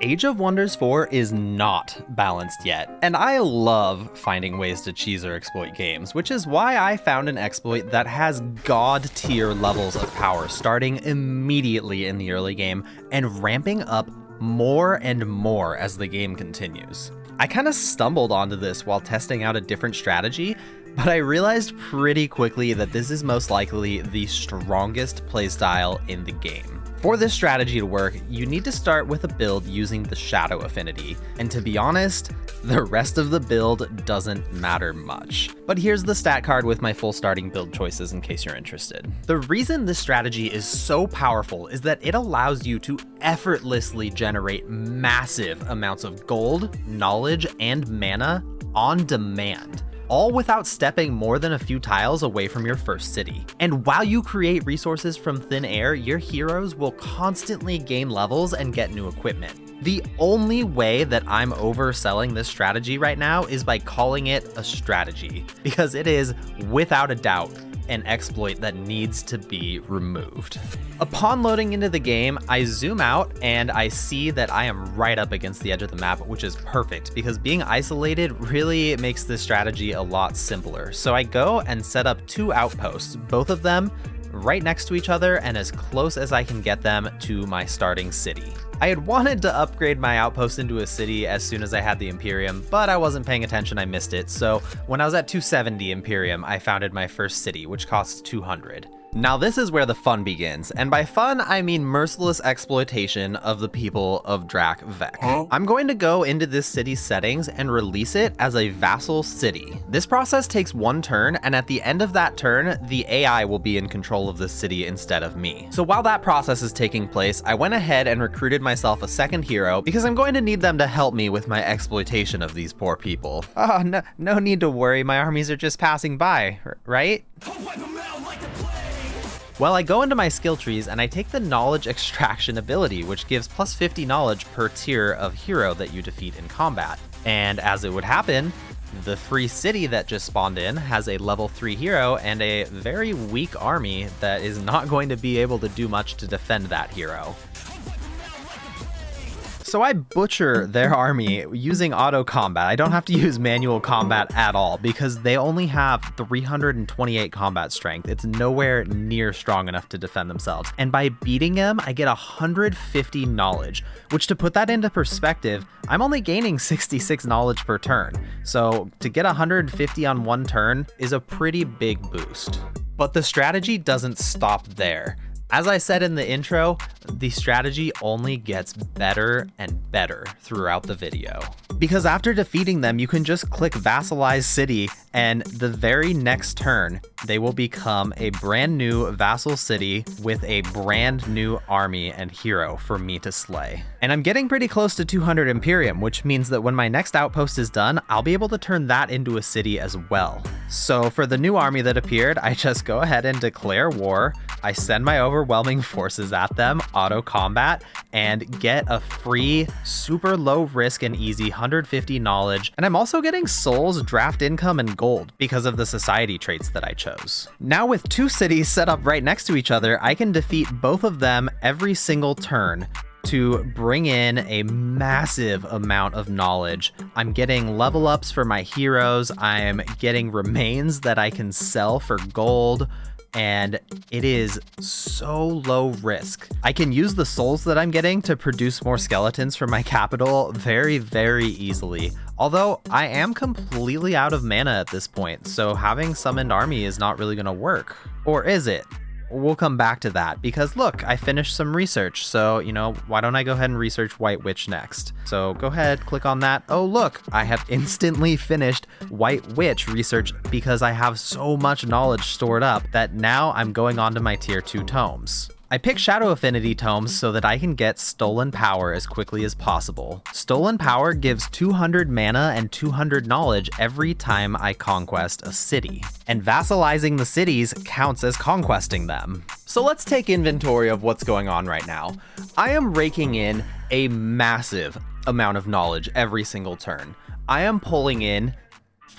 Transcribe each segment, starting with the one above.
Age of Wonders 4 is not balanced yet, and I love finding ways to cheese or exploit games, which is why I found an exploit that has god tier levels of power starting immediately in the early game and ramping up more and more as the game continues. I kind of stumbled onto this while testing out a different strategy, but I realized pretty quickly that this is most likely the strongest playstyle in the game. For this strategy to work, you need to start with a build using the Shadow Affinity, and to be honest, the rest of the build doesn't matter much. But here's the stat card with my full starting build choices in case you're interested. The reason this strategy is so powerful is that it allows you to effortlessly generate massive amounts of gold, knowledge, and mana on demand, all without stepping more than a few tiles away from your first city. And while you create resources from thin air, your heroes will constantly gain levels and get new equipment. The only way that I'm overselling this strategy right now is by calling it a strategy, because it is, without a doubt, an exploit that needs to be removed. Upon loading into the game, I zoom out and I see that I am right up against the edge of the map, which is perfect because being isolated really makes this strategy a lot simpler. So I go and set up two outposts, both of them right next to each other and as close as I can get them to my starting city. I had wanted to upgrade my outpost into a city as soon as I had the Imperium, but I wasn't paying attention, I missed it. So when I was at 270 Imperium, I founded my first city, which costs 200. Now this is where the fun begins, and by fun I mean merciless exploitation of the people of Drak Vek. I'm going to go into this city's settings and release it as a vassal city. This process takes one turn, and at the end of that turn, the AI will be in control of the city instead of me. So while that process is taking place, I went ahead and recruited myself a second hero because I'm going to need them to help me with my exploitation of these poor people. Oh, no need to worry, my armies are just passing by, right? Well, I go into my skill trees and I take the knowledge extraction ability, which gives plus 50 knowledge per tier of hero that you defeat in combat. And as it would happen, the free city that just spawned in has a level 3 hero and a very weak army that is not going to be able to do much to defend that hero. So I butcher their army using auto combat. I don't have to use manual combat at all because they only have 328 combat strength. It's nowhere near strong enough to defend themselves. And by beating them, I get 150 knowledge, which to put that into perspective, I'm only gaining 66 knowledge per turn. So to get 150 on one turn is a pretty big boost. But the strategy doesn't stop there. As I said in the intro, the strategy only gets better and better throughout the video. Because after defeating them, you can just click Vassalize City, and the very next turn, they will become a brand new vassal city with a brand new army and hero for me to slay. And I'm getting pretty close to 200 Imperium, which means that when my next outpost is done, I'll be able to turn that into a city as well. So for the new army that appeared, I just go ahead and declare war. I send my overwhelming forces at them, auto combat, and get a free, super low risk and easy 150 knowledge. And I'm also getting souls, draft income, and gold because of the society traits that I chose. Now with two cities set up right next to each other, I can defeat both of them every single turn to bring in a massive amount of knowledge. I'm getting level ups for my heroes. I'm getting remains that I can sell for gold. And it is so low risk. I can use the souls that I'm getting to produce more skeletons for my capital very, very easily. Although I am completely out of mana at this point, so having summoned army is not really gonna work. Or is it? We'll come back to that because look, I finished some research. So, why don't I go ahead and research White Witch next? So go ahead, click on that. Oh, look, I have instantly finished White Witch research because I have so much knowledge stored up that now I'm going on to my tier 2 tomes. I pick Shadow Affinity tomes so that I can get Stolen Power as quickly as possible. Stolen Power gives 200 mana and 200 knowledge every time I conquest a city. And vassalizing the cities counts as conquesting them. So let's take inventory of what's going on right now. I am raking in a massive amount of knowledge every single turn. I am pulling in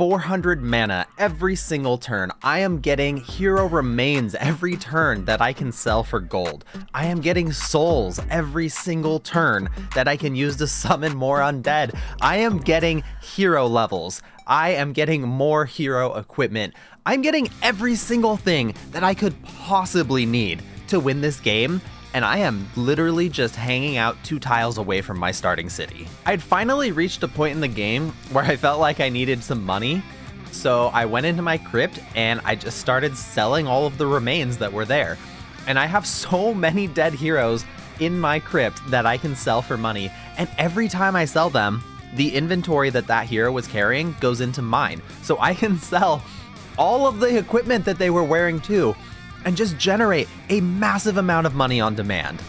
400 mana every single turn. I am getting hero remains every turn that I can sell for gold. I am getting souls every single turn that I can use to summon more undead. I am getting hero levels. I am getting more hero equipment. I'm getting every single thing that I could possibly need to win this game, and I am literally just hanging out 2 tiles away from my starting city. I'd finally reached a point in the game where I felt like I needed some money, so I went into my crypt and I just started selling all of the remains that were there. And I have so many dead heroes in my crypt that I can sell for money, and every time I sell them, the inventory that hero was carrying goes into mine. So I can sell all of the equipment that they were wearing too, and just generate a massive amount of money on demand.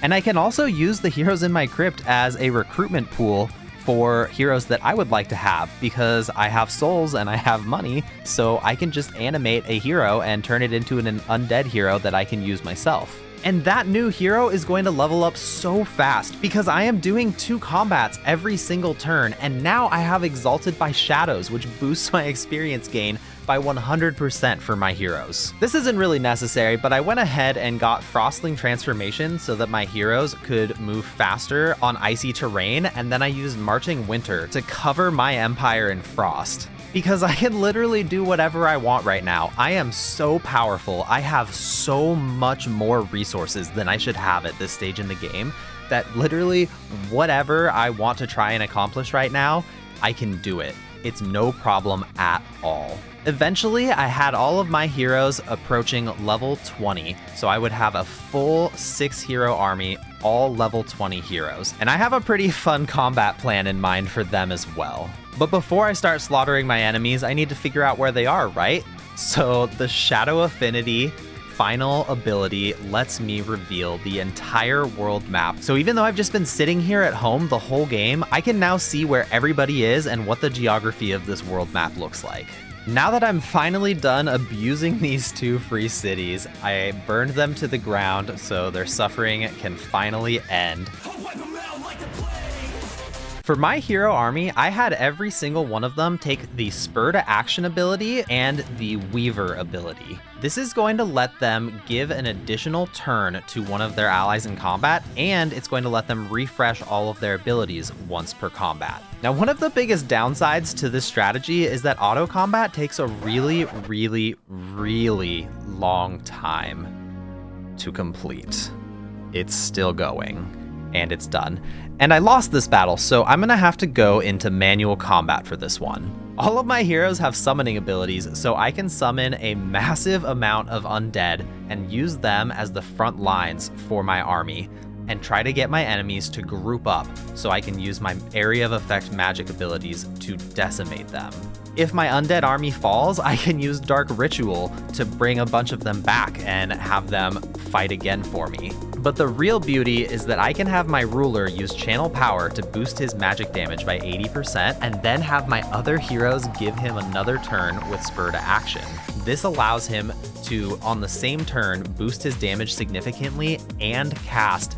And I can also use the heroes in my crypt as a recruitment pool for heroes that I would like to have, because I have souls and I have money, so I can just animate a hero and turn it into an undead hero that I can use myself. And that new hero is going to level up so fast because I am doing 2 combats every single turn, and now I have Exalted by Shadows, which boosts my experience gain by 100% for my heroes. This isn't really necessary, but I went ahead and got Frostling Transformation so that my heroes could move faster on icy terrain, and then I used Marching Winter to cover my empire in frost. Because I can literally do whatever I want right now. I am so powerful. I have so much more resources than I should have at this stage in the game that literally whatever I want to try and accomplish right now, I can do it. It's no problem at all. Eventually, I had all of my heroes approaching level 20, so I would have a full 6-hero army, all level 20 heroes. And I have a pretty fun combat plan in mind for them as well. But before I start slaughtering my enemies, I need to figure out where they are, right? So the Shadow Affinity final ability lets me reveal the entire world map. So even though I've just been sitting here at home the whole game, I can now see where everybody is and what the geography of this world map looks like. Now that I'm finally done abusing these 2 free cities, I burned them to the ground so their suffering can finally end. For my hero army, I had every single one of them take the Spur to Action ability and the Weaver ability. This is going to let them give an additional turn to one of their allies in combat, and it's going to let them refresh all of their abilities once per combat. Now, one of the biggest downsides to this strategy is that auto combat takes a really long time to complete. It's still going, and it's done. And I lost this battle, so I'm gonna have to go into manual combat for this one. All of my heroes have summoning abilities, so I can summon a massive amount of undead and use them as the front lines for my army, and try to get my enemies to group up so I can use my area of effect magic abilities to decimate them. If my undead army falls, I can use Dark Ritual to bring a bunch of them back and have them fight again for me. But the real beauty is that I can have my ruler use Channel Power to boost his magic damage by 80%, and then have my other heroes give him another turn with Spur to Action. This allows him to, on the same turn, boost his damage significantly and cast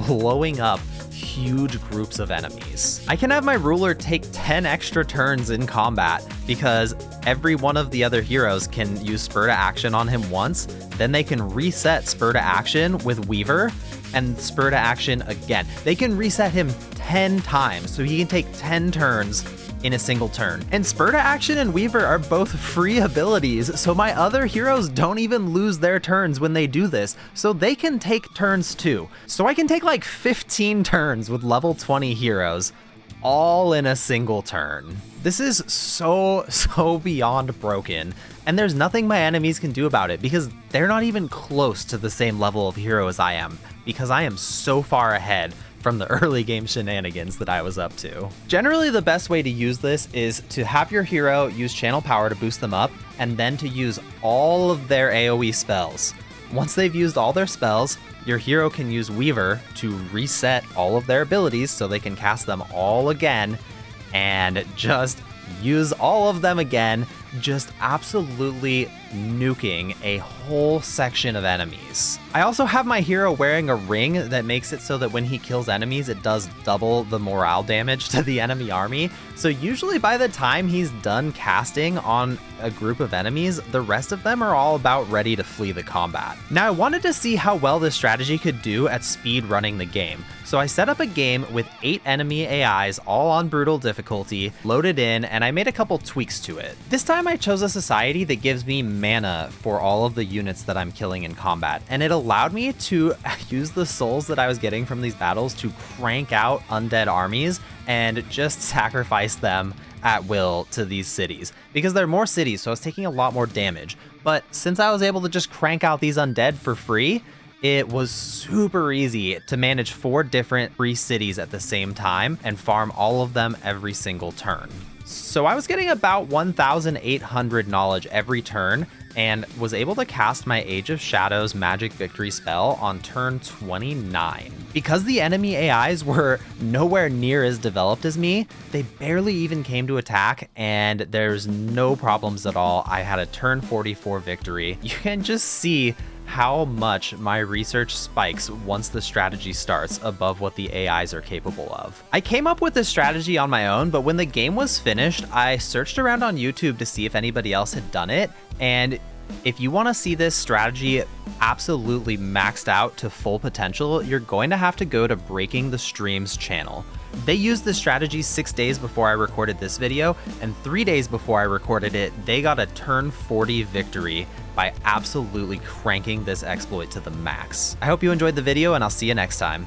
blowing up huge groups of enemies. I can have my ruler take 10 extra turns in combat because every one of the other heroes can use Spur to Action on him once, then they can reset Spur to Action with Weaver and Spur to Action again. They can reset him 10 times, so he can take 10 turns in a single turn. And Spur to Action and Weaver are both free abilities, so my other heroes don't even lose their turns when they do this, so they can take turns too. So I can take like 15 turns with level 20 heroes, all in a single turn. This is so beyond broken, and there's nothing my enemies can do about it because they're not even close to the same level of hero as I am, because I am so far ahead from the early game shenanigans that I was up to. Generally, the best way to use this is to have your hero use Channel Power to boost them up, and then to use all of their AoE spells. Once they've used all their spells, your hero can use Weaver to reset all of their abilities so they can cast them all again, and just use all of them again, just absolutely nuking a whole section of enemies. I also have my hero wearing a ring that makes it so that when he kills enemies, it does double the morale damage to the enemy army. So usually by the time he's done casting on a group of enemies, the rest of them are all about ready to flee the combat. Now I wanted to see how well this strategy could do at speed running the game. So I set up a game with 8 enemy AIs all on brutal difficulty, loaded in, and I made a couple tweaks to it. This time I chose a society that gives me mana for all of the units that I'm killing in combat, and it allowed me to use the souls that I was getting from these battles to crank out undead armies and just sacrifice them at will to these cities. Because there are more cities, so I was taking a lot more damage. But since I was able to just crank out these undead for free, it was super easy to manage 4 different free cities at the same time and farm all of them every single turn. So I was getting about 1,800 knowledge every turn and was able to cast my Age of Shadows magic victory spell on turn 29. Because the enemy AIs were nowhere near as developed as me, they barely even came to attack, and there's no problems at all. I had a turn 44 victory. You can just see how much my research spikes once the strategy starts above what the AIs are capable of. I came up with this strategy on my own, but when the game was finished, I searched around on YouTube to see if anybody else had done it, and if you want to see this strategy absolutely maxed out to full potential, you're going to have to go to Breaking the Stream's channel. They used this strategy 6 days before I recorded this video, and 3 days before I recorded it, they got a turn 40 victory by absolutely cranking this exploit to the max. I hope you enjoyed the video, and I'll see you next time.